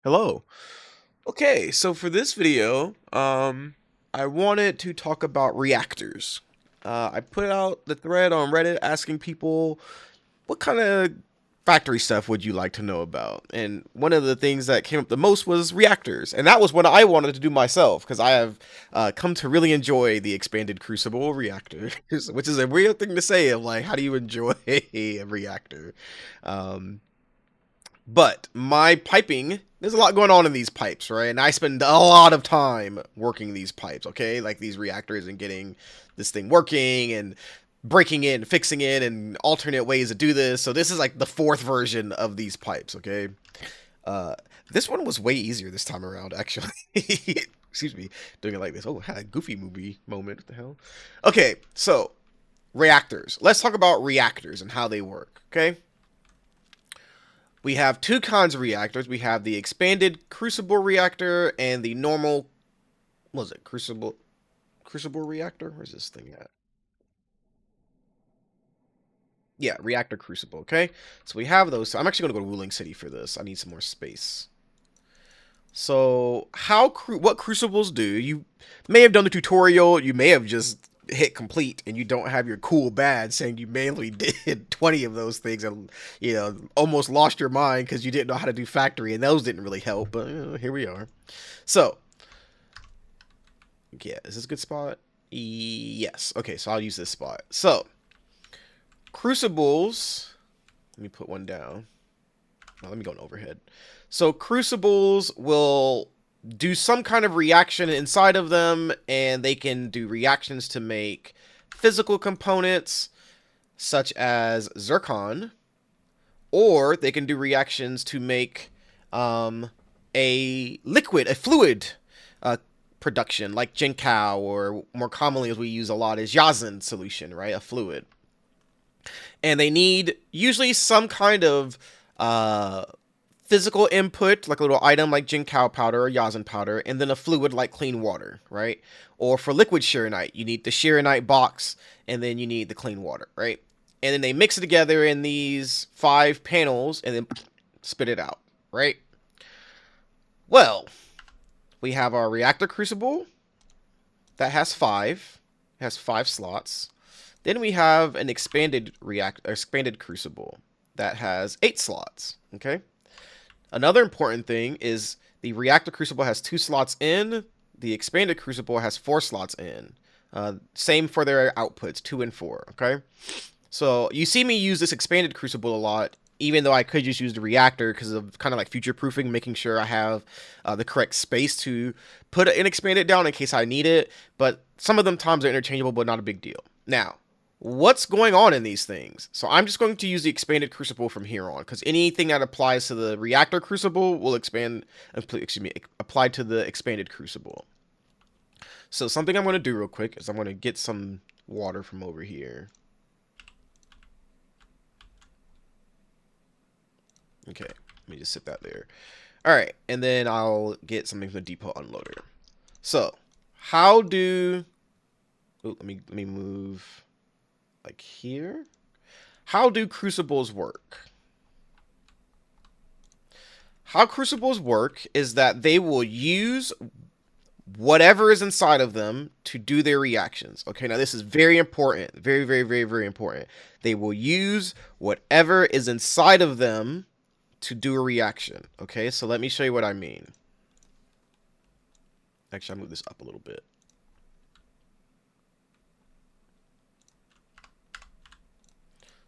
Hello. Okay, so for this video, I wanted to talk about reactors. I put out the thread on Reddit asking people what kind of factory stuff would you like to know about, and one of the things that came up the most was reactors, and that was what I wanted to do myself because I have come to really enjoy the expanded crucible reactor, which is a weird thing to say. Of like, how do you enjoy a reactor? Um, But my piping, there's a lot going on in these pipes, right? And I spend a lot of time working these pipes, okay? Like these reactors and getting this thing working and breaking it and fixing it and alternate ways to do this. So this is like the fourth version of these pipes, okay? Uh, this one was way easier this time around, actually. Excuse me, doing it like this. Oh, I had a goofy movie moment. What the hell? Okay, so reactors. Let's talk about reactors and how they work, okay? We have two kinds of reactors. We have the expanded crucible reactor and the normal, what was it, crucible reactor? Where's this thing at? Yeah, reactor crucible, okay? So we have those. So I'm actually going to go to Ruling City for this. I need some more space. So what crucibles do, you may have done the tutorial, you may have just hit complete and you don't have your cool badge saying you manually did 20 of those things and almost lost your mind because you didn't know how to do factory, and those didn't really help, but here we are. So yeah, is this a good spot? Yes. Okay, so I'll use this spot. So crucibles, let me put one down. Let me go in overhead. So crucibles will do some kind of reaction inside of them, and they can do reactions to make physical components such as zircon, or they can do reactions to make a fluid uh, production like Jinkao, or more commonly as we use a lot is Yazhen solution, right? A fluid. And they need usually some kind of physical input, like a little item like Jinkao powder or Yazhen powder, and then a fluid like clean water, right? Or for liquid Xircon, you need the Xircon box, and then you need the clean water, right? And then they mix it together in these 5 panels, and then spit it out, right? Well, we have our reactor crucible that has 5 slots. Then we have an expanded crucible that has 8 slots, okay? Another important thing is the reactor crucible has 2 slots in. The expanded crucible has 4 slots in. Same for their outputs, 2 and 4. Okay, so you see me use this expanded crucible a lot, even though I could just use the reactor because of kind of like future proofing, making sure I have the correct space to put an expanded down in case I need it. But some of them times are interchangeable, but not a big deal. Now, what's going on in these things? So I'm just going to use the expanded crucible from here on, because anything that applies to the reactor crucible will apply to the expanded crucible. So something I'm going to do real quick is I'm going to get some water from over here. Okay, let me just sit that there. All right, and then I'll get something from the depot unloader. So how do? Oh, let me move like here. How do crucibles work? How crucibles work is that they will use whatever is inside of them to do their reactions. Okay, now this is very important. Very, very, very, very important. They will use whatever is inside of them to do a reaction. Okay, so let me show you what I mean. Actually, I'll move this up a little bit.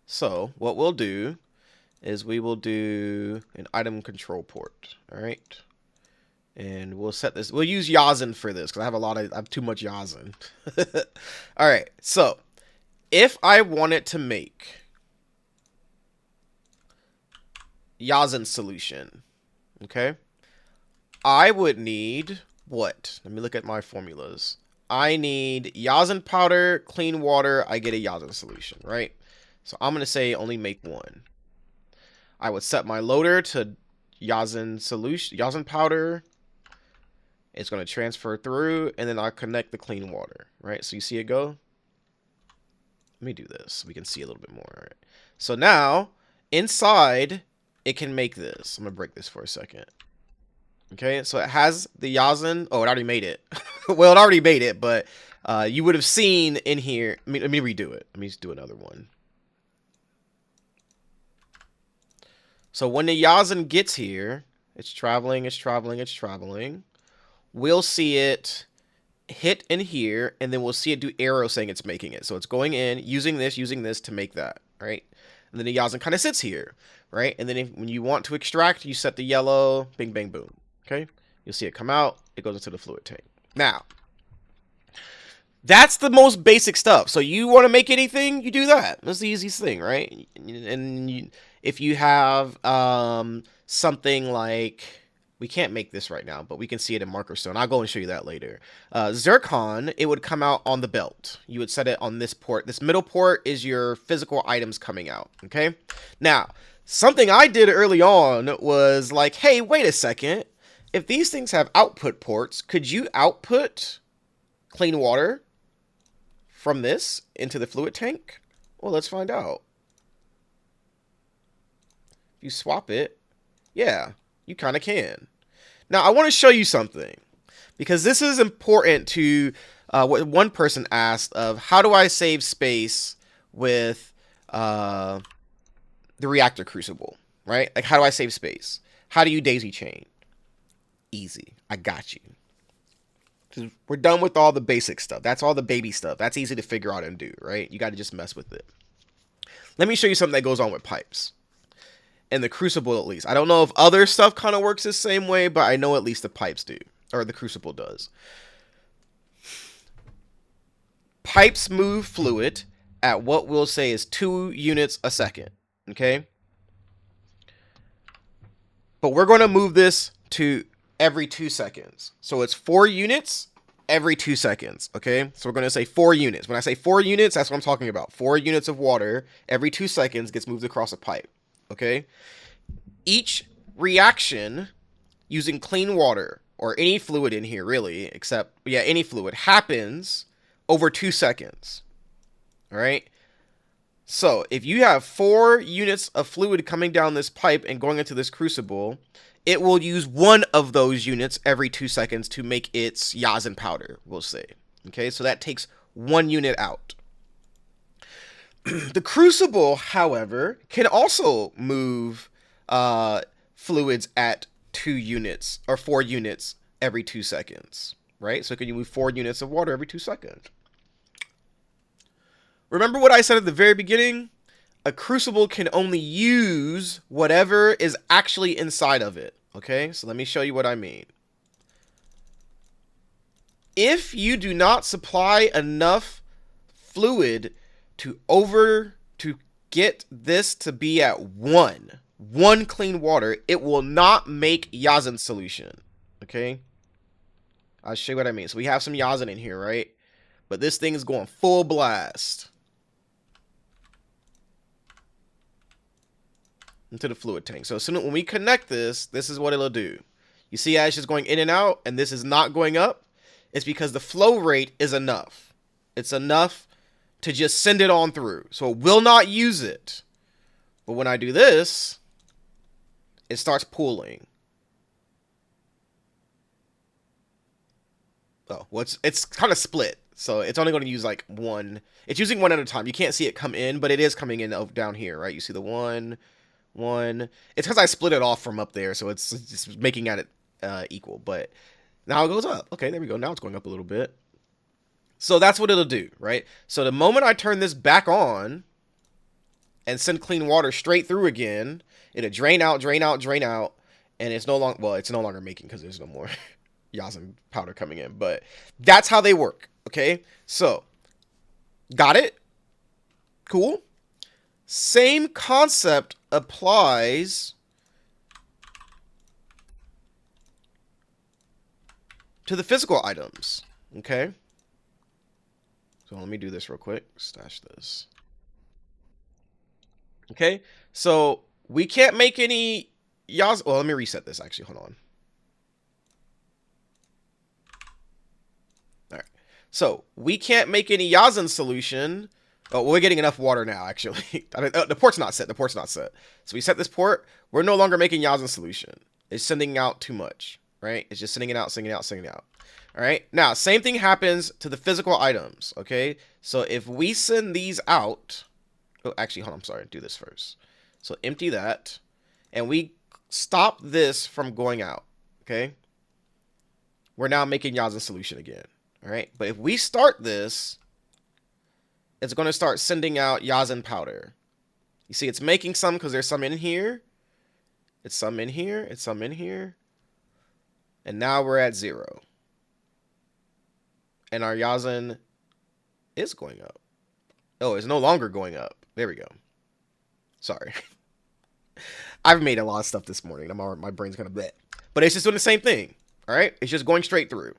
So what we'll do is we will do an item control port. All right. And we'll set this. We'll use Yazhen for this because I have too much Yazhen. All right. So if I wanted to make Yazhen solution, okay, I would need what? Let me look at my formulas. I need Yazhen powder, clean water. I get a Yazhen solution, right? So I'm going to say only make one. I would set my loader to Yazhen solution, Yazhen powder. It's going to transfer through, and then I'll connect the clean water, right? So you see it go? Let me do this so we can see a little bit more. All right. So now, inside, it can make this. I'm going to break this for a second. Okay, so it has the Yazhen. Oh, it already made it. Well, it already made it, but you would have seen in here. Let me redo it. Let me just do another one. So when the Yazhen gets here, it's traveling, it's traveling, it's traveling. We'll see it hit in here, and then we'll see it do arrow saying it's making it. So it's going in, using this to make that, right? And then the Yazhen kind of sits here, right? And then when you want to extract, you set the yellow, bing, bang, boom, okay? You'll see it come out, it goes into the fluid tank. Now, that's the most basic stuff. So you want to make anything, you do that. That's the easiest thing, right? And if you have something like, we can't make this right now, but we can see it in Marker Stone. I'll go and show you that later. Xircon, it would come out on the belt. You would set it on this port. This middle port is your physical items coming out, okay? Now, something I did early on was like, hey, wait a second. If these things have output ports, could you output clean water from this into the fluid tank? Well, let's find out. If you swap it, yeah, you kind of can. Now, I want to show you something, because this is important to what one person asked of, how do I save space with the Reactor Crucible, right? Like, how do I save space? How do you daisy chain? Easy. I got you. We're done with all the basic stuff. That's all the baby stuff. That's easy to figure out and do, right? You got to just mess with it. Let me show you something that goes on with pipes. And the Crucible, at least. I don't know if other stuff kind of works the same way, but I know at least the pipes do. Or the Crucible does. Pipes move fluid at what we'll say is 2 units a second. Okay? But we're going to move this to every 2 seconds. So it's 4 units every 2 seconds. Okay? So we're going to say 4 units. When I say 4 units, that's what I'm talking about. 4 units of water every 2 seconds gets moved across a pipe. Okay, each reaction using clean water or any fluid in here, really, except, yeah, any fluid, happens over 2 seconds. All right. So if you have 4 units of fluid coming down this pipe and going into this crucible, it will use 1 of those units every 2 seconds to make its Yazhen powder, we'll say. Okay, so that takes 1 unit out. The Crucible, however, can also move fluids at 2 units or 4 units every 2 seconds, right? So can you move 4 units of water every 2 seconds? Remember what I said at the very beginning? A Crucible can only use whatever is actually inside of it, okay? So let me show you what I mean. If you do not supply enough fluid to get this to be at one clean water, it will not make Yazhen solution. Okay, I'll show you what I mean. So we have some Yazhen in here, right? But this thing is going full blast into the fluid tank. So as soon as when we connect this is what it'll do. You see how it's just going in and out, and this is not going up? It's because the flow rate is enough. It's enough to just send it on through. So it will not use it. But when I do this, it starts pooling. Oh, well, it's kind of split. So it's only going to use like 1. It's using 1 at a time. You can't see it come in, but it is coming in down here, right? You see the 1. It's because I split it off from up there, so it's just making it equal. But now it goes up. Okay, there we go. Now it's going up a little bit. So that's what it'll do, right? So the moment I turn this back on and send clean water straight through again, it'll drain out, drain out, drain out, and it's no longer, well, it's no longer making because there's no more Yazhen powder coming in, but that's how they work, okay? So, got it? Cool. Same concept applies to the physical items, okay? So let me do this real quick. Stash this. Okay, so we can't make any Yazhen. Well, let me reset this actually. Hold on. All right. So we can't make any Yazhen solution. Oh, we're getting enough water now, actually. The port's not set. The port's not set. So we set this port. We're no longer making Yazhen solution. It's sending out too much. right? It's just sending it out, sending it out, sending it out. All right. Now, same thing happens to the physical items. Okay. So if we send these out, oh, actually, hold on. I'm sorry. Do this first. So empty that, and we stop this from going out. Okay. We're now making Yazhen solution again. All right. But if we start this, it's going to start sending out Yazhen powder. You see, it's making some because there's some in here. It's some in here. It's some in here. And now we're at 0. And our Yazhen is going up. Oh, it's no longer going up. There we go. Sorry. I've made a lot of stuff this morning. My brain's kind of bleh. But it's just doing the same thing. All right? It's just going straight through.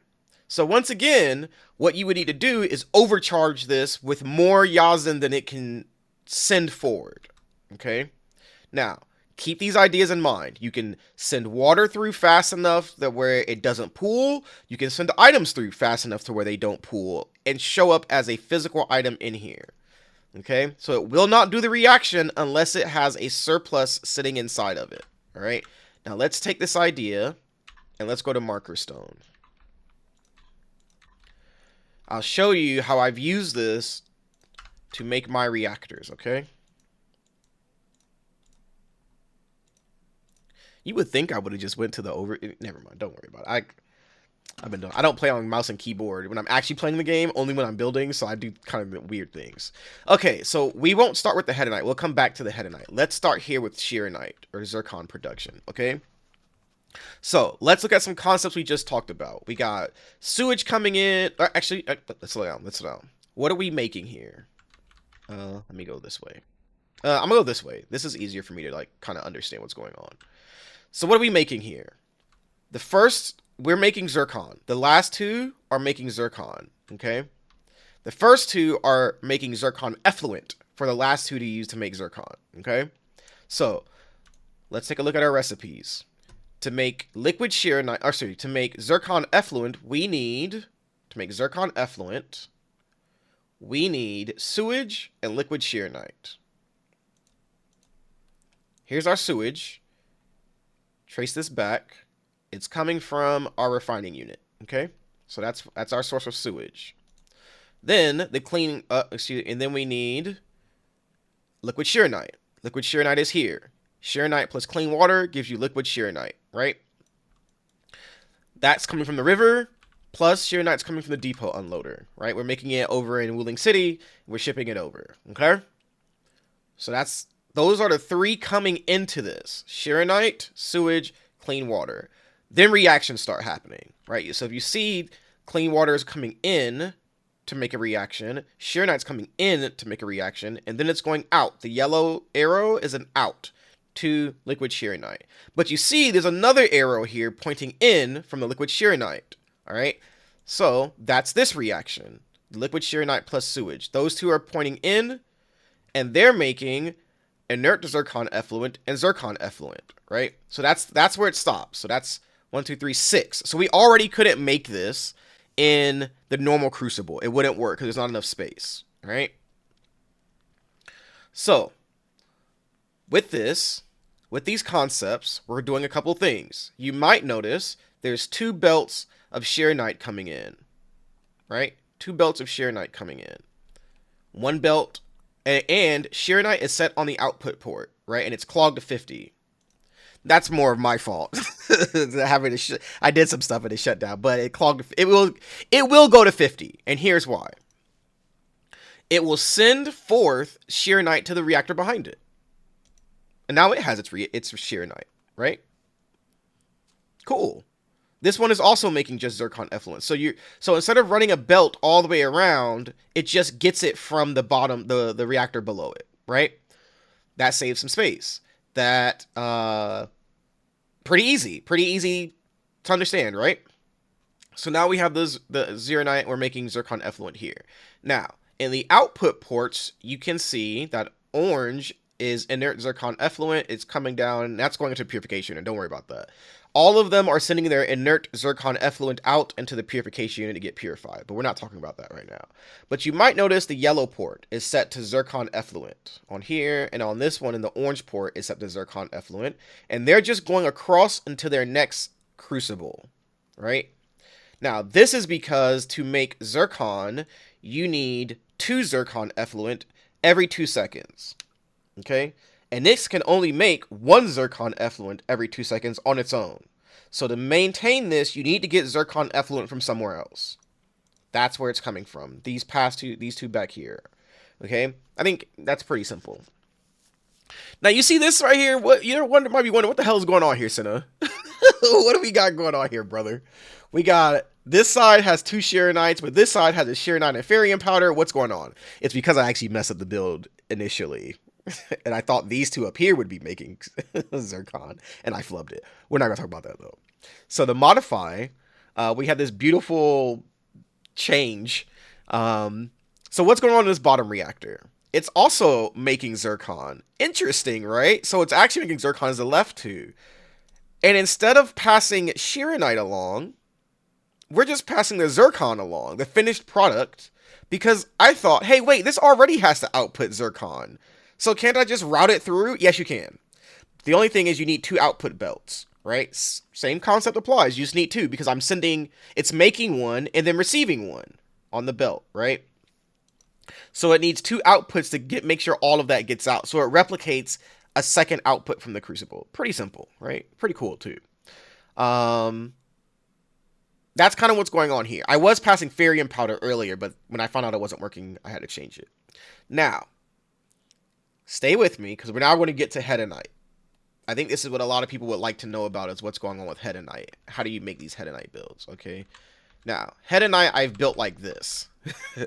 So once again, what you would need to do is overcharge this with more Yazhen than it can send forward. Okay? Now, keep these ideas in mind. You can send water through fast enough that where it doesn't pool. You can send items through fast enough to where they don't pool and show up as a physical item in here. Okay, so it will not do the reaction unless it has a surplus sitting inside of it. All right, now let's take this idea and let's go to marker stone. I'll show you how I've used this to make my reactors. Okay. You would think I would have just went to the never mind, don't worry about it. I don't play on mouse and keyboard when I'm actually playing the game, only when I'm building, so I do kind of weird things. Okay, so we won't start with the Hetonite. We'll come back to the Hetonite. Let's start here with Shearonite, or Xircon production, okay? So, let's look at some concepts we just talked about. We got sewage coming in. Actually, let's slow down, let's slow down. What are we making here? Let me go this way. I'm gonna go this way. This is easier for me to, like, kind of understand what's going on. So what are we making here? The first, we're making Xircon. The last two are making Xircon, okay? The first two are making Xircon effluent for the last two to use to make Xircon, okay? So, let's take a look at our recipes. To make liquid shearonite, or sorry, to make Xircon effluent, we need sewage and liquid shearonite. Here's our sewage. Trace this back. It's coming from our refining unit. Okay, so that's our source of sewage. Then the clean, and then we need liquid shearonite. Liquid shearonite is here. Shearonite plus clean water gives you liquid shearonite, right? That's coming from the river. Plus shearonite's coming from the depot unloader, right? We're making it over in Wuling City. We're shipping it over. Okay, so those are the three coming into this: shearonite, sewage, clean water. Then reactions start happening, right? So if you see clean water is coming in to make a reaction, shearonite's coming in to make a reaction, and then it's going out. The yellow arrow is an out to liquid shearonite. But you see there's another arrow here pointing in from the liquid shearonite, all right? So that's this reaction, liquid shearonite plus sewage. Those two are pointing in, and they're making inert Xircon effluent and Xircon effluent, right? So that's where it stops. So that's 1, 2, 3, 6. So we already couldn't make this in the normal crucible. It wouldn't work because there's not enough space, right? So with these concepts, we're doing a couple things. You might notice there's 2 belts of shearonite coming in, right? 2 belts of shearonite coming in. 1 belt. And shearonite is set on the output port, right? And it's clogged to 50. That's more of my fault. I did some stuff and it shut down, but it clogged. It will go to 50, and here's why. It will send forth shearonite to the reactor behind it, and now it has its shearonite, right? Cool. This one is also making just Xircon effluent. So instead of running a belt all the way around, it just gets it from the bottom, the reactor below it, right? That saves some space. That pretty easy to understand, right? So now we have the Xircon, we're making Xircon effluent here. Now, in the output ports, you can see that orange is inert Xircon effluent. It's coming down, that's going into purification, and don't worry about that. All of them are sending their inert Xircon effluent out into the purification unit to get purified, but we're not talking about that right now. But you might notice the yellow port is set to Xircon effluent on here, and on this one in the orange port is set to Xircon effluent, and they're just going across into their next Crucible, right? Now, this is because to make Xircon, you need 2 Xircon effluent every 2 seconds, okay? And this can only make 1 Xircon effluent every 2 seconds on its own. So to maintain this, you need to get Xircon effluent from somewhere else. That's where it's coming from. These two back here, okay? I think that's pretty simple. Now, you see this right here? What you might be wondering, what the hell is going on here, Senna? What do we got going on here, brother? We got, this side has 2 Shearinites, but this side has a Shearinite and Ferrium powder. What's going on? It's because I actually messed up the build initially. And I thought these two up here would be making Xircon, and I flubbed it. We're not going to talk about that, though. So the modify, we have this beautiful change. So what's going on in this bottom reactor? It's also making Xircon. Interesting, right? So it's actually making Xircon as the left 2. And instead of passing Shearinite along, we're just passing the Xircon along, the finished product, because I thought, hey, wait, this already has to output Xircon. So can't I just route it through? Yes, you can. The only thing is you need 2 output belts, right? Same concept applies. You just need 2 because it's making 1 and then receiving 1 on the belt, right? So it needs 2 outputs to make sure all of that gets out. So it replicates a second output from the Crucible. Pretty simple, right? Pretty cool too. That's kind of what's going on here. I was passing Ferrium powder earlier, but when I found out it wasn't working, I had to change it. Now, stay with me because we're now going to get to Hetonite. I think this is what a lot of people would like to know about is what's going on with Hetonite. How do you make these Hetonite builds, okay? Now, Hetonite I've built like this,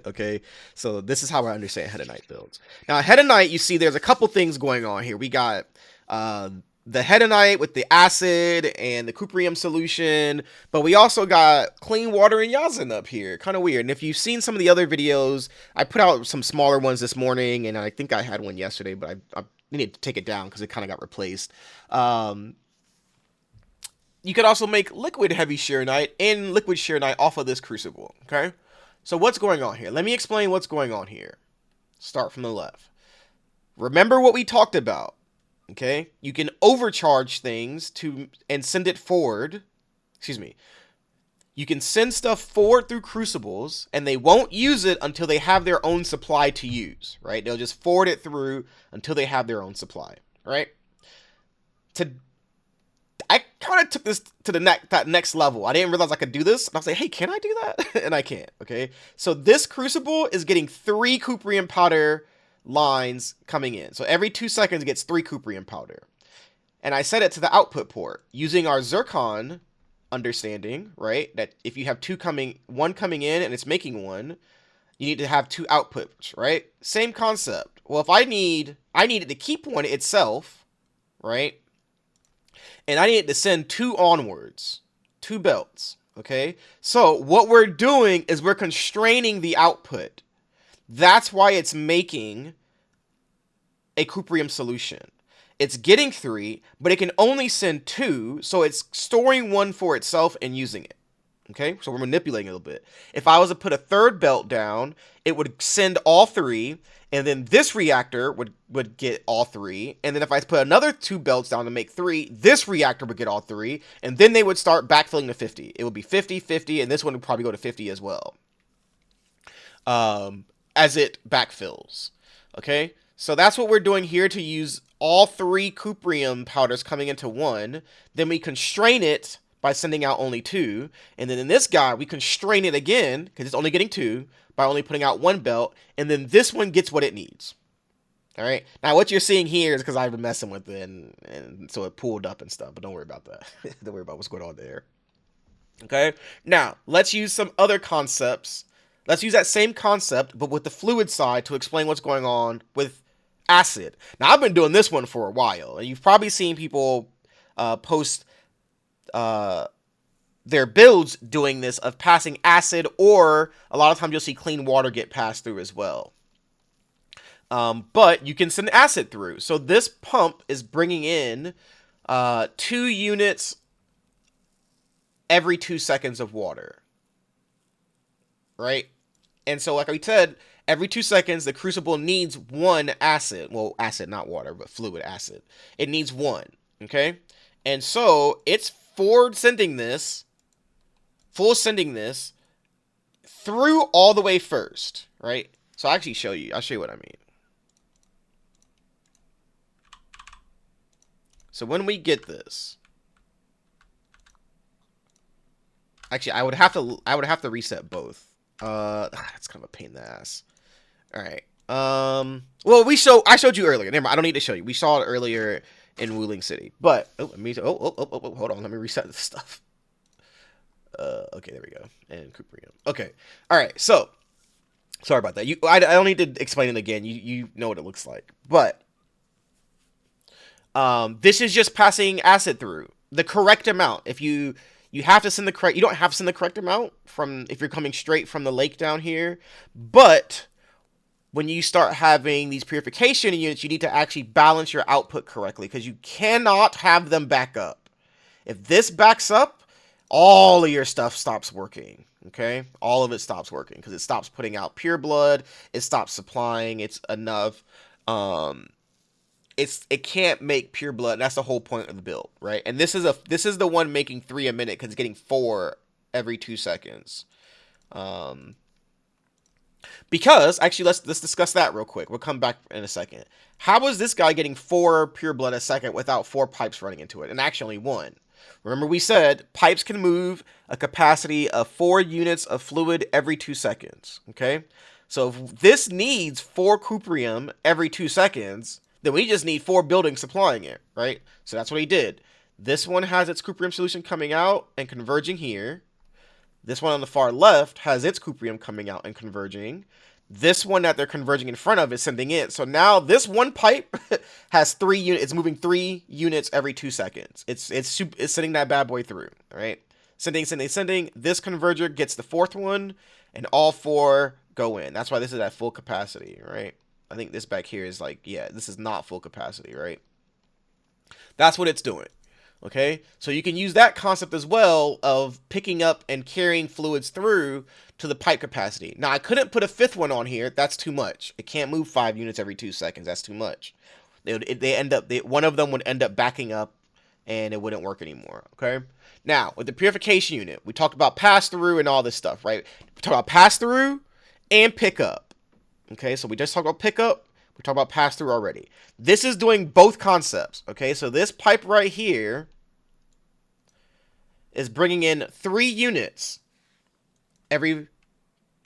okay? So this is how I understand Hetonite builds. Now, Hetonite, you see there's a couple things going on here. We got the Hetonite with the acid and the Cuprium solution, but we also got clean water and Yazhen up here. Kind of weird. And if you've seen some of the other videos, I put out some smaller ones this morning, and I think I had one yesterday, but I needed to take it down because it kind of got replaced. You could also make liquid heavy Shearinite and liquid Shearinite off of this Crucible, okay? So what's going on here? Let me explain what's going on here. Start from the left. Remember what we talked about, okay? You can overcharge things and send it forward. Excuse me. You can send stuff forward through Crucibles, and they won't use it until they have their own supply to use, right? They'll just forward it through until they have their own supply, right? I kind of took this to that next level. I didn't realize I could do this. And I was like, hey, can I do that? And I can't, okay? So this Crucible is getting 3 Cuprium powder lines coming in. So every 2 seconds it gets 3 Cuprium powder. And I set it to the output port using our Xircon understanding, right? That if you have one coming in and it's making 1, you need to have 2 outputs, right? Same concept. Well, if I need it to keep 1 itself, right? And I need to send 2 onwards, 2 belts, okay? So what we're doing is we're constraining the output. That's why it's making a Cuprium solution. It's getting 3, but it can only send 2, so it's storing 1 for itself and using it, okay? So we're manipulating a little bit. If I was to put a 3rd belt down, it would send all 3, and then this reactor would get all 3. And then if I put another 2 belts down to make 3, this reactor would get all 3. And then they would start backfilling to 50. It would be 50, 50, and this one would probably go to 50 as well. As it backfills. Okay? So that's what we're doing here to use all 3 Cuprium powders coming into 1. Then we constrain it by sending out only 2. And then in this guy, we constrain it again, because it's only getting 2, by only putting out 1 belt, and then this one gets what it needs. All right. Now, what you're seeing here is because I've been messing with it, and so it pulled up and stuff. But don't worry about that. Don't worry about what's going on there. Okay. Now, let's use some other concepts. Let's use that same concept, but with the fluid side to explain what's going on with acid. Now, I've been doing this one for a while, and you've probably seen people post their builds doing this of passing acid, or a lot of times you'll see clean water get passed through as well. But you can send acid through. So this pump is bringing in 2 units every 2 seconds of water. Right? And so like I said, every 2 seconds, the Crucible needs 1 acid. Well, acid, not water, but fluid acid. It needs 1. Okay? And so it's forward sending this, full sending this through all the way first, right? So I'll actually show you. I'll show you what I mean. So when we get this, actually, I would have to reset both. That's kind of a pain in the ass. All right. Well, I showed you earlier. Never mind, I don't need to show you. We saw it earlier in Wuling City. But hold on. Let me reset this stuff. Okay, there we go. And Cuprium. Okay. All right. So sorry about that. I don't need to explain it again. You know what it looks like. But this is just passing acid through the correct amount. If you have to send the correct, you don't have to send the correct amount from if you're coming straight from the lake down here. But when you start having these purification units, you need to actually balance your output correctly because you cannot have them back up. If this backs up, all of your stuff stops working. Okay, all of it stops working because it stops putting out pure blood. It stops supplying. It's enough. It can't make pure blood. That's the whole point of the build, right? And this is the one making 3 a minute because it's getting 4 every 2 seconds. Because actually, let's discuss that real quick. We'll come back in a second. How is this guy getting 4 pure blood a second without 4 pipes running into it, and actually 1? Remember we said pipes can move a capacity of 4 units of fluid every 2 seconds. Okay, so if this needs 4 cuprium every 2 seconds, then we just need 4 buildings supplying it, right? So that's what he did. This one has its cuprium solution coming out and converging here. This one on the far left has its cuprium coming out and converging. This one that they're converging in front of is sending it. So now this one pipe has 3 units. It's moving 3 units every 2 seconds. It's sending that bad boy through, right? Sending. This converger gets the 4th one, and all 4 go in. That's why this is at full capacity, right? I think this back here is like, yeah, this is not full capacity, right? That's what it's doing. Okay, so you can use that concept as well of picking up and carrying fluids through to the pipe capacity. Now, I couldn't put a 5th one on here. That's too much. It can't move 5 units every 2 seconds. That's too much. One of them would end up backing up, and it wouldn't work anymore. Okay. Now, with the purification unit, we talked about pass through and all this stuff, right? We talked about pass through and pickup. Okay, so we just talked about pickup. We talked about pass through already. This is doing both concepts. Okay, so this pipe right here is bringing in 3 units every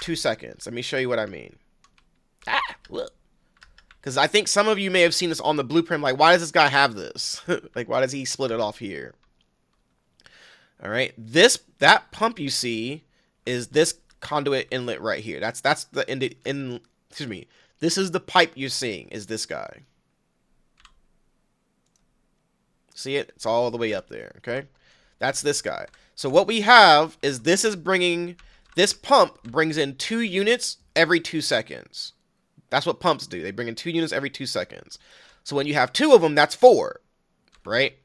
2 seconds. Let me show you what I mean. Because I think some of you may have seen this on the blueprint. Like, why does this guy have this? Like, why does he split it off here? All right, that pump you see is this conduit inlet right here. That's the excuse me. This is the pipe you're seeing. Is this guy? See it? It's all the way up there. Okay. That's this guy. So what we have is this pump brings in 2 units every 2 seconds. That's what pumps do. They bring in 2 units every 2 seconds. So when you have 2 of them, that's 4, right?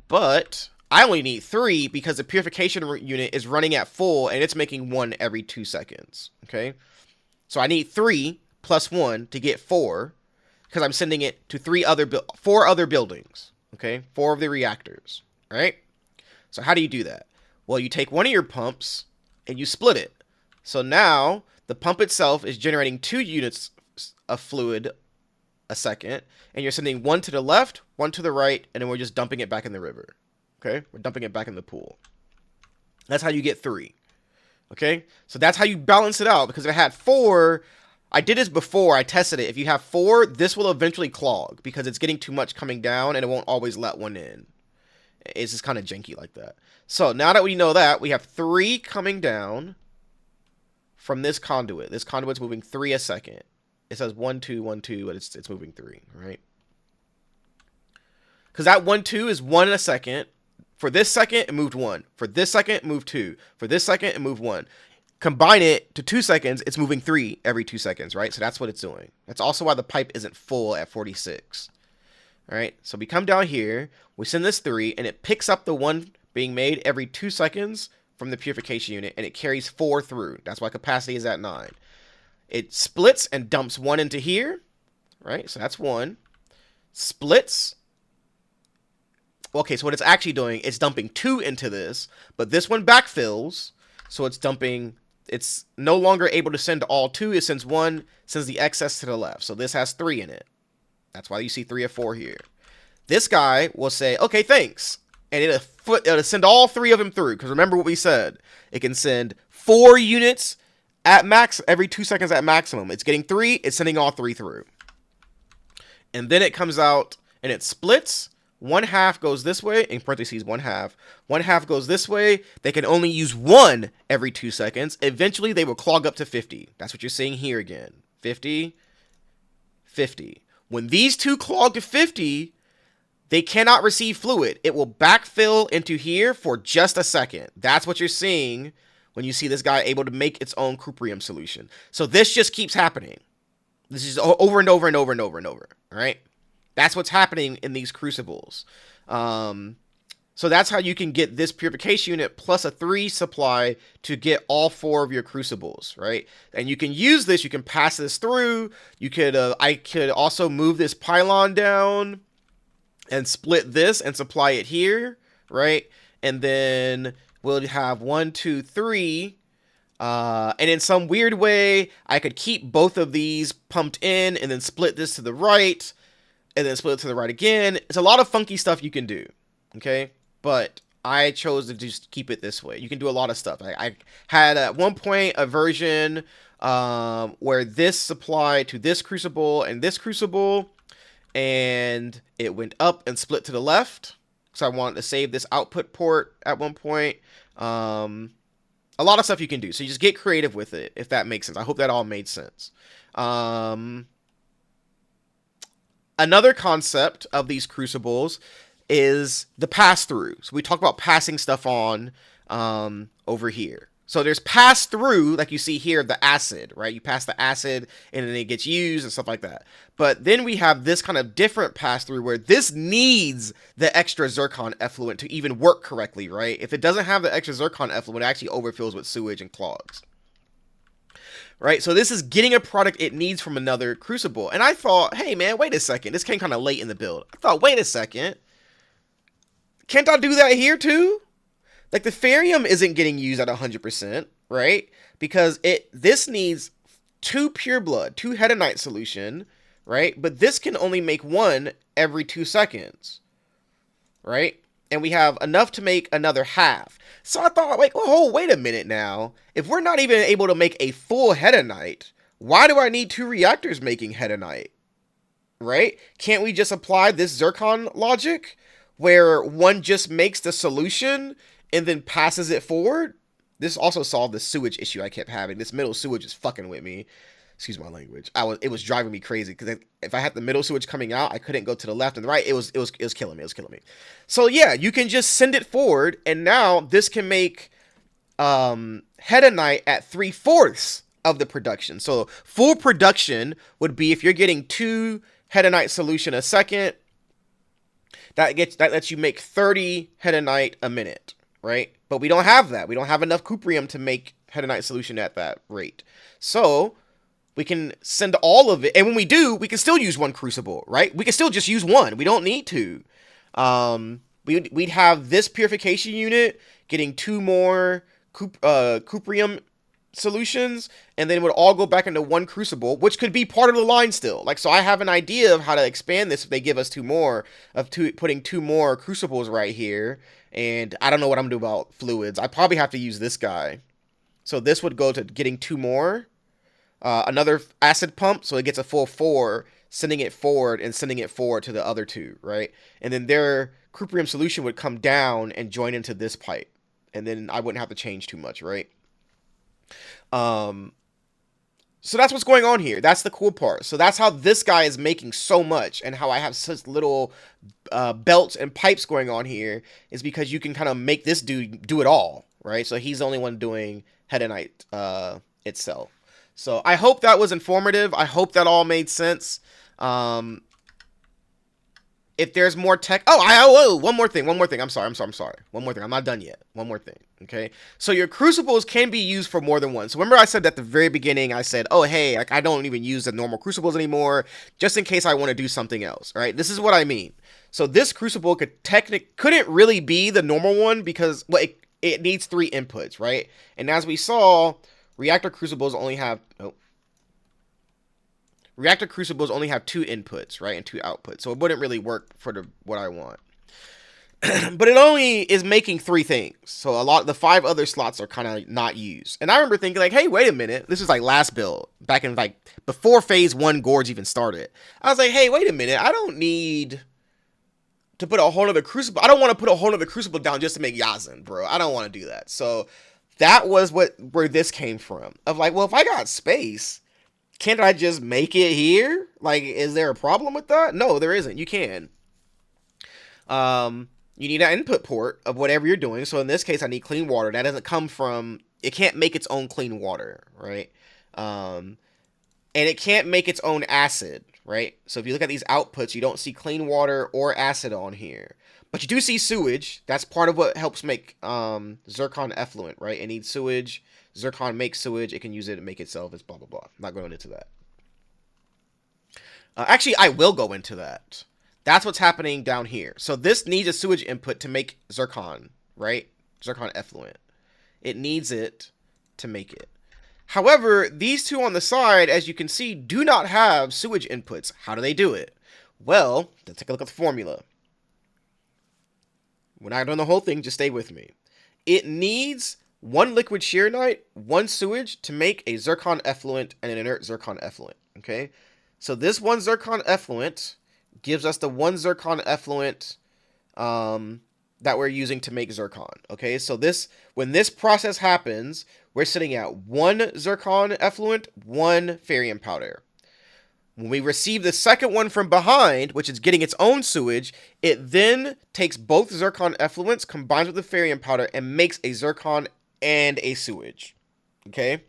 But I only need 3 because the purification unit is running at full and it's making 1 every 2 seconds, okay? So I need 3 plus 1 to get 4 because I'm sending it to 4 other buildings, okay? 4 of the reactors, right? So how do you do that? Well, you take one of your pumps and you split it. So now the pump itself is generating 2 units of fluid a second, and you're sending 1 to the left, 1 to the right, and then we're just dumping it back in the river. Okay? We're dumping it back in the pool. That's how you get 3. Okay? So that's how you balance it out, because if I had 4, I did this before, I tested it. If you have 4, this will eventually clog because it's getting too much coming down and it won't always let 1 in. It's just kind of janky like that. So now that we know that, we have 3 coming down from this conduit. This conduit's moving 3 a second. It says 1, 2, 1, 2, but it's moving 3, right? Because that 1, 2 is 1 a second. For this second, it moved 1. For this second, it moved 2. For this second, it moved 1. Combine it to 2 seconds, it's moving 3 every 2 seconds, right? So that's what it's doing. That's also why the pipe isn't full at 46. All right, so we come down here, we send this 3, and it picks up the 1 being made every 2 seconds from the purification unit, and it carries 4 through. That's why capacity is at 9. It splits and dumps 1 into here, right? So that's 1. Splits Okay, so what it's actually doing, it's dumping 2 into this, but this one backfills, so it's dumping, it's no longer able to send all 2, it sends 1, sends the excess to the left, so this has 3 in it. That's why you see 3 or 4 here. This guy will say, okay, thanks, and it'll send all 3 of them through, because remember what we said, it can send 4 units at max, every 2 seconds at maximum. It's getting 3, it's sending all 3 through. And then it comes out, and it splits. 1/2 goes this way, in parentheses 1/2. 1/2 goes this way. They can only use 1 every 2 seconds. Eventually, they will clog up to 50. That's what you're seeing here again. 50, 50. When these 2 clog to 50, they cannot receive fluid. It will backfill into here for just a second. That's what you're seeing when you see this guy able to make its own Cuprium solution. So this just keeps happening. This is over and over and over and over and over. All right? That's what's happening in these crucibles. So that's how you can get this purification unit plus a 3 supply to get all 4 of your crucibles, right? And you can use this. You can pass this through. You could, I could also move this pylon down and split this and supply it here, right? And then we'll have 1, 2, 3. And in some weird way, I could keep both of these pumped in and then split this to the right and then split it to the right again. It's a lot of funky stuff you can do, okay? But I chose to just keep it this way. You can do a lot of stuff. I had at one point a version where this supplied to this crucible and this crucible, and it went up and split to the left. So I wanted to save this output port at one point. A lot of stuff you can do. So you just get creative with it, if that makes sense. I hope that all made sense. Another concept of these crucibles is the pass-through. So we talk about passing stuff on over here. So there's pass-through, like you see here, the acid, right? You pass the acid, and then it gets used and stuff like that. But then we have this kind of different pass-through where this needs the extra zircon effluent to even work correctly, right? If it doesn't have the extra zircon effluent, it actually overfills with sewage and clogs. Right, so this is getting a product it needs from another crucible. And I thought, hey man, wait a second. This came kind of late in the build. I thought, wait a second. Can't I do that here too? Like the Therium isn't getting used at 100%, right? Because this needs 2 pure blood, 2 Hetonite solution, right? But this can only make 1 every 2 seconds, right? And we have enough to make another half. So I thought, like, oh, wait a minute now. If we're not even able to make a full Hetonite, why do I need 2 reactors making Hetonite? Right? Can't we just apply this Zircon logic where one just makes the solution and then passes it forward? This also solved the sewage issue I kept having. This middle sewage is fucking with me. Excuse my language. It was driving me crazy because if I had the middle sewage coming out, I couldn't go to the left and the right. It was killing me. It was killing me. So yeah, you can just send it forward, and now this can make Hetonite at 3/4 of the production. So full production would be if you're getting 2 Hetonite solution a second. That lets you make 30 Hetonite a minute, right? But we don't have that. We don't have enough Cuprium to make Hetonite solution at that rate. So we can send all of it, and when we do, we can still use 1 crucible, right? We can still just use 1. We don't need to. We'd have this purification unit getting 2 more Cuprium solutions, and then it would all go back into 1 crucible, which could be part of the line still. Like, so I have an idea of how to expand this if they give us 2 more, putting 2 more crucibles right here. And I don't know what I'm gonna do about fluids. I probably have to use this guy. So this would go to getting 2 more. Another acid pump, so it gets a full 4, sending it forward and sending it forward to the other 2, right? And then their Cuprium solution would come down and join into this pipe, and then I wouldn't have to change too much, right? So that's what's going on here. That's the cool part. So that's how this guy is making so much, and how I have such little belts and pipes going on here is because you can kind of make this dude do it all, right? So he's the only one doing Hetonite itself. So I hope that was informative. I hope that all made sense. if there's more tech. One more thing. I'm sorry. One more thing. I'm not done yet. One more thing. Okay. So your crucibles can be used for more than one. So remember I said at the very beginning, I said, oh, hey, like I don't even use the normal crucibles anymore, just in case I want to do something else. Right. This is what I mean. So this crucible couldn't really be the normal one because it needs 3 inputs. Right. And as we saw, reactor crucibles only have, Reactor Crucibles only have 2 inputs, right, and 2 outputs, so it wouldn't really work for what I want. But it only is making 3 things, so the 5 other slots are kind of not used. And I remember thinking, like, hey, wait a minute, this is like last build, back in, like, before Phase 1 Gorge even started. I was like, hey, wait a minute, I don't need to put a whole other Crucible. I don't want to put a whole other Crucible down just to make Yazhen, bro. I don't want to do that. So that was where this came from, of like, well, if I got space, can't I just make it here? Like, is there a problem with that? No, there isn't. You can. You need an input port of whatever you're doing. So in this case, I need clean water. That doesn't come from... It can't make its own clean water, right? And it can't make its own acid, right? So if you look at these outputs, you don't see clean water or acid on here. But you do see sewage. That's part of what helps make Xircon effluent, right? It needs sewage. Xircon makes sewage. It can use it to make itself. It's blah, blah, blah. I'm not going into that. Actually, I will go into that. That's what's happening down here. So this needs a sewage input to make Xircon, right? Xircon effluent. It needs it to make it. However, these two on the side, as you can see, do not have sewage inputs. How do they do it? Well, let's take a look at the formula. We're not doing the whole thing. Just stay with me. It needs 1 liquid Shearonite, 1 sewage to make a Xircon effluent and an inert Xircon effluent. Okay, so this 1 Xircon effluent gives us the 1 Xircon effluent that we're using to make Xircon. Okay, so when this process happens, we're sitting at 1 Xircon effluent, 1 Ferium powder. When we receive the second one from behind, which is getting its own sewage, it then takes both Xircon effluents, combines with the Ferium powder, and makes a Xircon and a sewage. Okay?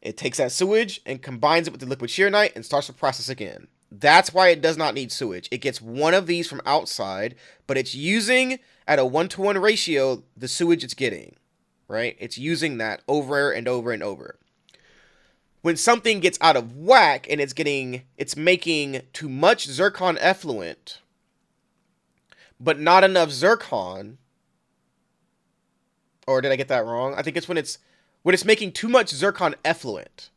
It takes that sewage and combines it with the liquid Shearonite and starts the process again. That's why it does not need sewage. It gets one of these from outside, but it's using, at a 1-to-1 ratio, the sewage it's getting. Right? It's using that over and over and over. When something gets out of whack and it's making too much Xircon effluent, but not enough Xircon, or did I get that wrong? I think it's when it's making too much Xircon effluent.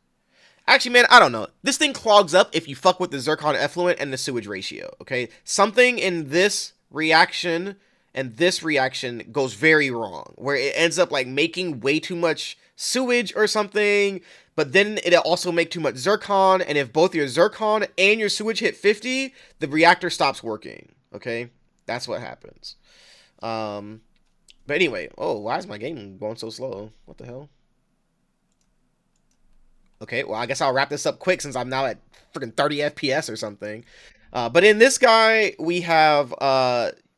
Actually, man, I don't know. This thing clogs up if you fuck with the Xircon effluent and the sewage ratio, okay? Something in this reaction and this reaction goes very wrong, where it ends up like making way too much sewage or something, but then it'll also make too much Xircon, and if both your Xircon and your sewage hit 50, the reactor stops working, okay? That's what happens. But anyway, why is my game going so slow? What the hell? Okay, well, I guess I'll wrap this up quick since I'm now at freaking 30 FPS or something. But in this guy, we have,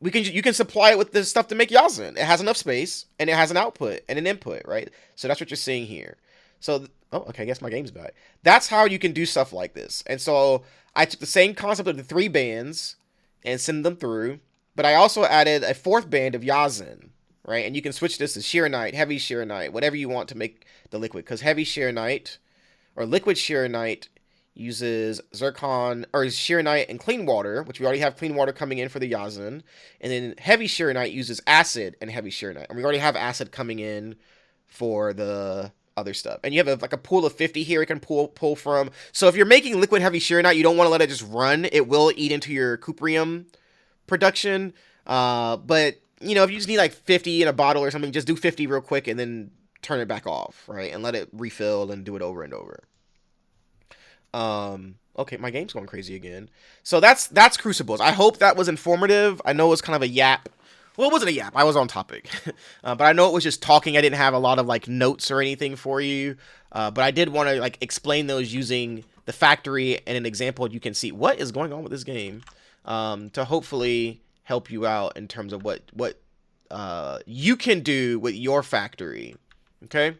you can supply it with this stuff to make Yazhen. It has enough space, and it has an output and an input, right? So that's what you're seeing here. So, okay, I guess my game's back. That's how you can do stuff like this. And so I took the same concept of the 3 bands and send them through, but I also added a 4th band of Yazhen, right? And you can switch this to Shearonite, heavy Shearonite, whatever you want to make the liquid, because heavy Shearonite or liquid Shearonite uses Xircon or Shearonite and clean water, which we already have clean water coming in for the Yazhen, and then heavy Shearonite uses acid and heavy Shearonite, and we already have acid coming in for the other stuff. And you have like a pool of 50 here you can pull from. So if you're making liquid heavy Shearonite, you don't want to let it just run. It will eat into your Cuprium production. But you know, if you just need like 50 in a bottle or something, just do 50 real quick and then turn it back off, right? And let it refill and do it over and over. Okay, my game's going crazy again. So that's Crucibles. I hope that was informative. I know it was kind of a yap. Well, it wasn't a yap. I was on topic. But I know it was just talking. I didn't have a lot of like notes or anything for you. But I did want to like explain those using the factory and an example you can see what is going on with this game, to hopefully help you out in terms of what you can do with your factory. Okay?